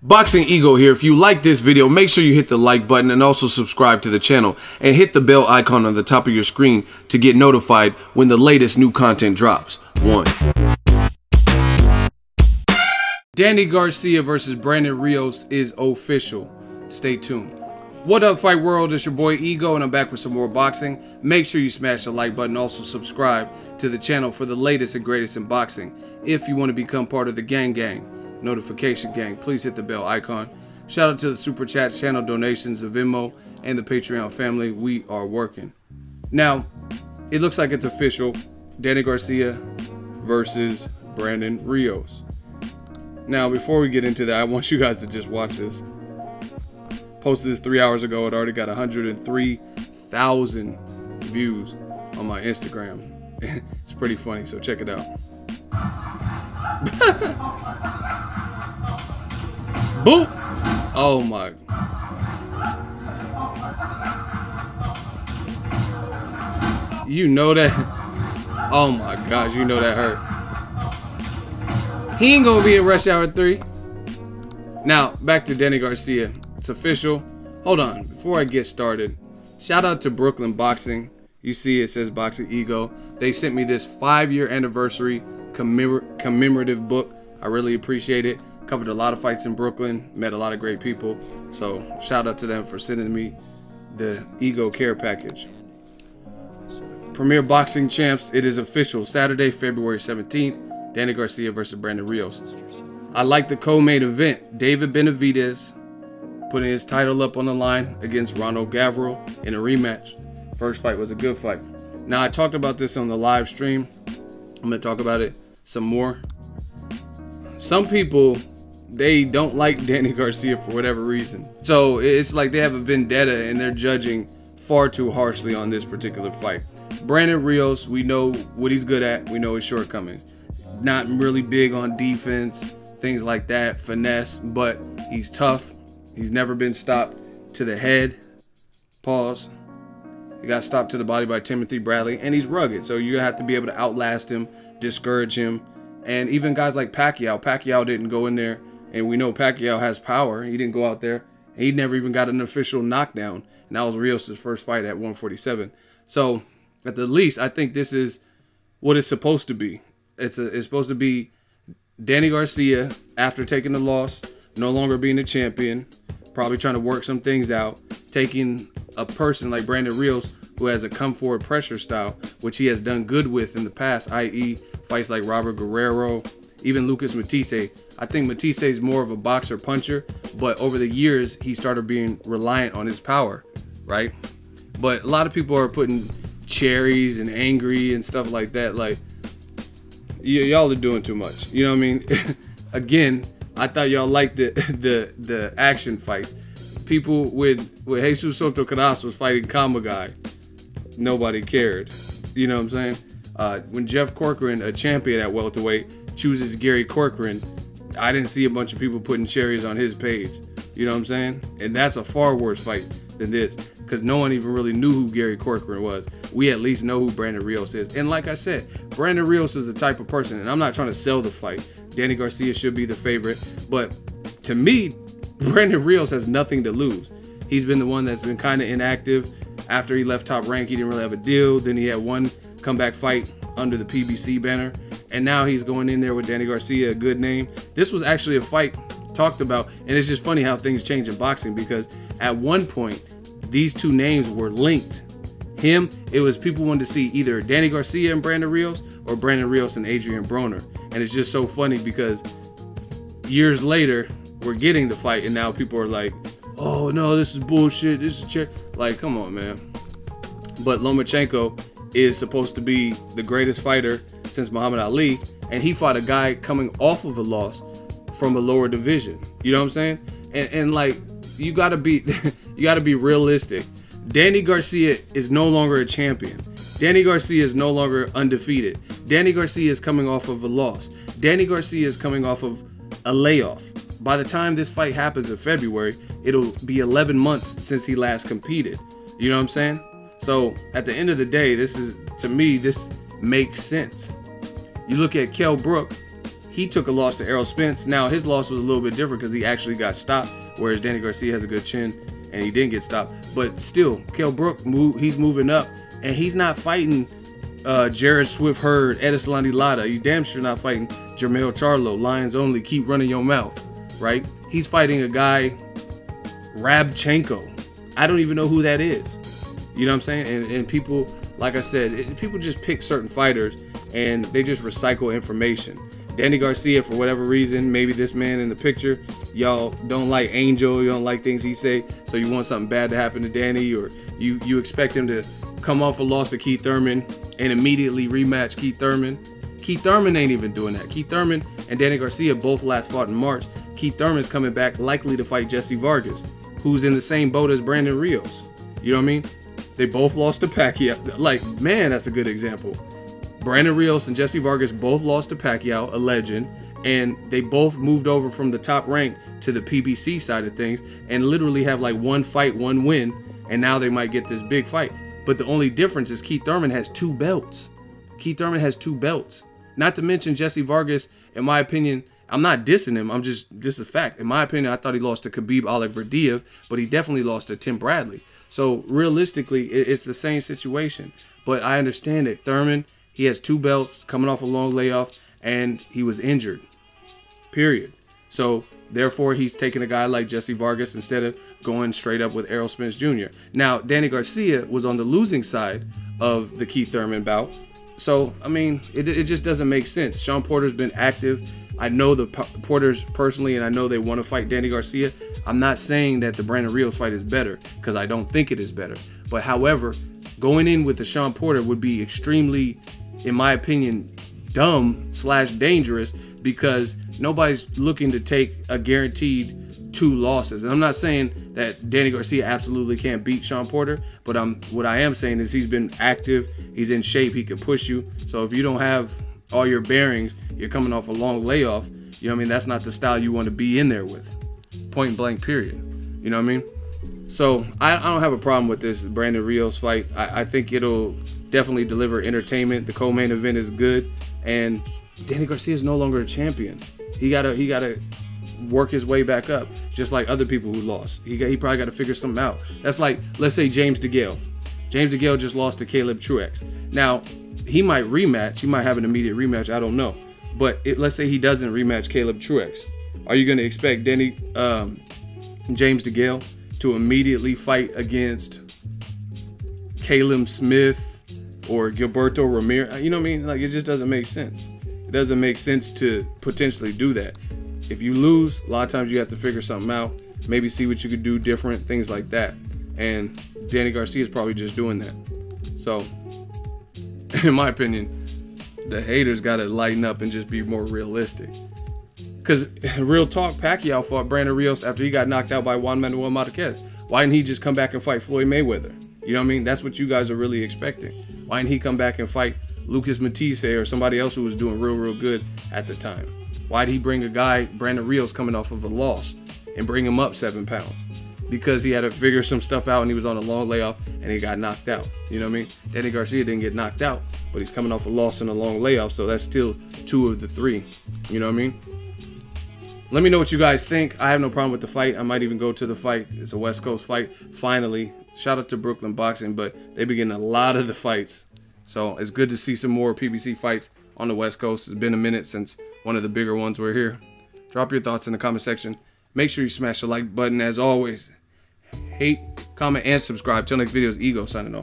Boxing Ego here. If you like this video, make sure you hit the like button and also subscribe to the channel and hit the bell icon on the top of your screen to get notified when the latest new content drops. 1. Danny Garcia versus Brandon Rios is official. Stay tuned. What up, Fight World? It's your boy Ego and I'm back with some more boxing. Make sure you smash the like button. Also subscribe to the channel for the latest and greatest in boxing. If you want to become part of the gang, notification gang, please hit the bell icon. Shout out to the super chat, channel donations, the Venmo, and the Patreon family. We are working. Now, it looks like it's official. Danny Garcia versus Brandon Rios. Now, before we get into that, I want you guys to just watch this. Posted this 3 hours ago. It already got 103,000 views on my Instagram. It's pretty funny, so check it out. Boom! Oh my. You know that. Oh my gosh, you know that hurt. He ain't gonna be in Rush Hour 3. Now, back to Danny Garcia. It's official. Hold on, before I get started, shout out to Brooklyn Boxing. You see it says Boxing Ego. They sent me this 5-year anniversary commemorative book. I really appreciate it. Covered a lot of fights in Brooklyn, met a lot of great people. So shout out to them for sending me the Ego Care package. Premier Boxing Champs, it is official. Saturday, February 17th, Danny Garcia versus Brandon Rios. I like the co-main event. David Benavidez putting his title up on the line against Ronald Gavril in a rematch. First fight was a good fight. Now, I talked about this on the live stream. I'm going to talk about it some more. Some people, they don't like Danny Garcia for whatever reason. So it's like they have a vendetta and they're judging far too harshly on this particular fight. Brandon Rios, we know what he's good at. We know his shortcomings. Not really big on defense, things like that, finesse, but he's tough. He's never been stopped to the head. Pause. He got stopped to the body by Timothy Bradley, and he's rugged. So you have to be able to outlast him, discourage him. And even guys like Pacquiao. Pacquiao didn't go in there, and we know Pacquiao has power. He didn't go out there, and he never even got an official knockdown. And that was Rios' first fight at 147. So at the least, I think this is what it's supposed to be. It's supposed to be Danny Garcia after taking the loss, no longer being the champion, probably trying to work some things out, taking a person like Brandon Rios who has a come forward pressure style, which he has done good with in the past, i.e. fights like Robert Guerrero, even Lucas Matisse. I think Matisse is more of a boxer puncher, but over the years he started being reliant on his power, right? But a lot of people are putting cherries and angry and stuff like that. Like, y'all are doing too much. You know what I mean? Again, I thought y'all liked the action fights. People with Jesus Soto Caras was fighting Kamagai. Nobody cared. You know what I'm saying? When Jeff Corcoran, a champion at welterweight, chooses Gary Corcoran, I didn't see a bunch of people putting cherries on his page. You know what I'm saying? And that's a far worse fight than this, because no one even really knew who Gary Corcoran was. We at least know who Brandon Rios is. And like I said, Brandon Rios is the type of person, and I'm not trying to sell the fight. Danny Garcia should be the favorite, but to me, Brandon Rios has nothing to lose. He's been the one that's been kind of inactive. After he left Top Rank, he didn't really have a deal. Then he had one comeback fight under the PBC banner, and now he's going in there with Danny Garcia, a good name. This was actually a fight talked about, and it's just funny how things change in boxing, because at one point these two names were linked. It was people wanted to see either Danny Garcia and Brandon Rios or Brandon Rios and Adrian Broner. And it's just so funny because years later we're getting the fight and now people are like, oh no, this is bullshit, this is check. Like, come on, man. But Lomachenko is supposed to be the greatest fighter since Muhammad Ali, and he fought a guy coming off of a loss from a lower division. You know what I'm saying? And like, you gotta be realistic. Danny Garcia is no longer a champion. Danny Garcia is no longer undefeated. Danny Garcia is coming off of a loss. Danny Garcia is coming off of a layoff. By the time this fight happens in February, it'll be 11 months since he last competed. You know what I'm saying? So at the end of the day, this is, to me, this makes sense. You look at Kell Brook, he took a loss to Errol Spence. Now his loss was a little bit different because he actually got stopped, whereas Danny Garcia has a good chin and he didn't get stopped. But still, Kell Brook, he's moving up, and he's not fighting Jared Swift Hurd, Edesalani Lada. He's damn sure not fighting Jermell Charlo, Lions Only, keep running your mouth, right? He's fighting a guy, Rabchenko. I don't even know who that is. You know what I'm saying? And people, like I said, people just pick certain fighters and they just recycle information. Danny Garcia, for whatever reason, maybe this man in the picture, y'all don't like Angel, you don't like things he say, so you want something bad to happen to Danny, or you expect him to come off a loss to Keith Thurman and immediately rematch Keith Thurman. Keith Thurman ain't even doing that. Keith Thurman and Danny Garcia both last fought in March. Keith Thurman's coming back likely to fight Jesse Vargas, who's in the same boat as Brandon Rios. You know what I mean? They both lost to Pacquiao. Like, man, that's a good example. Brandon Rios and Jesse Vargas both lost to Pacquiao, a legend, and they both moved over from the top rank to the PBC side of things and literally have like one fight, one win, and now they might get this big fight. But the only difference is Keith Thurman has 2 belts. Keith Thurman has 2 belts. Not to mention Jesse Vargas, in my opinion, I'm not dissing him, this is a fact. In my opinion, I thought he lost to Khabib Alikverdiev, but he definitely lost to Tim Bradley. So realistically, it's the same situation. But I understand it. Thurman, he has 2 belts, coming off a long layoff, and he was injured, period. So therefore, he's taking a guy like Jesse Vargas instead of going straight up with Errol Spence Jr. Now, Danny Garcia was on the losing side of the Keith Thurman bout. So, I mean, it just doesn't make sense. Sean Porter's been active. I know the Porters personally, and I know they want to fight Danny Garcia. I'm not saying that the Brandon Rios fight is better, because I don't think it is better. But however, going in with the Sean Porter would be extremely, in my opinion, dumb/dangerous, because nobody's looking to take a guaranteed 2 losses. And I'm not saying that Danny Garcia absolutely can't beat Sean Porter, but what I am saying is he's been active, he's in shape, he can push you. So if you don't have all your bearings, you're coming off a long layoff, you know what I mean? That's not the style you want to be in there with. Point blank, period. You know what I mean? So I don't have a problem with this Brandon Rios fight. I think it'll definitely deliver entertainment. The co-main event is good, and Danny Garcia is no longer a champion. He gotta work his way back up, just like other people who lost. He probably got to figure something out. That's like, let's say James DeGale. James DeGale just lost to Caleb Truex. Now, he might rematch. He might have an immediate rematch. I don't know. But let's say he doesn't rematch Caleb Truex. Are you going to expect James DeGale to immediately fight against Caleb Smith or Gilberto Ramirez? You know what I mean? Like, it just doesn't make sense. It doesn't make sense to potentially do that. If you lose, a lot of times you have to figure something out, maybe see what you could do different, things like that. And Danny Garcia is probably just doing that. So, in my opinion, the haters got to lighten up and just be more realistic. Because, real talk, Pacquiao fought Brandon Rios after he got knocked out by Juan Manuel Marquez. Why didn't he just come back and fight Floyd Mayweather? You know what I mean? That's what you guys are really expecting. Why didn't he come back and fight Lucas Matisse or somebody else who was doing real good at the time? Why did he bring a guy, Brandon Rios, coming off of a loss, and bring him up 7 pounds? Because he had to figure some stuff out and he was on a long layoff and he got knocked out. You know what I mean? Danny Garcia didn't get knocked out, but he's coming off a loss and a long layoff, so that's still 2 of the 3. You know what I mean? Let me know what you guys think. I have no problem with the fight. I might even go to the fight. It's a West Coast fight, finally. Shout out to Brooklyn Boxing, but they've been getting a lot of the fights. So it's good to see some more PBC fights on the West Coast. It's been a minute since one of the bigger ones were here. Drop your thoughts in the comment section. Make sure you smash the like button. As always, hate, comment, and subscribe. Till next video, is Ego signing off.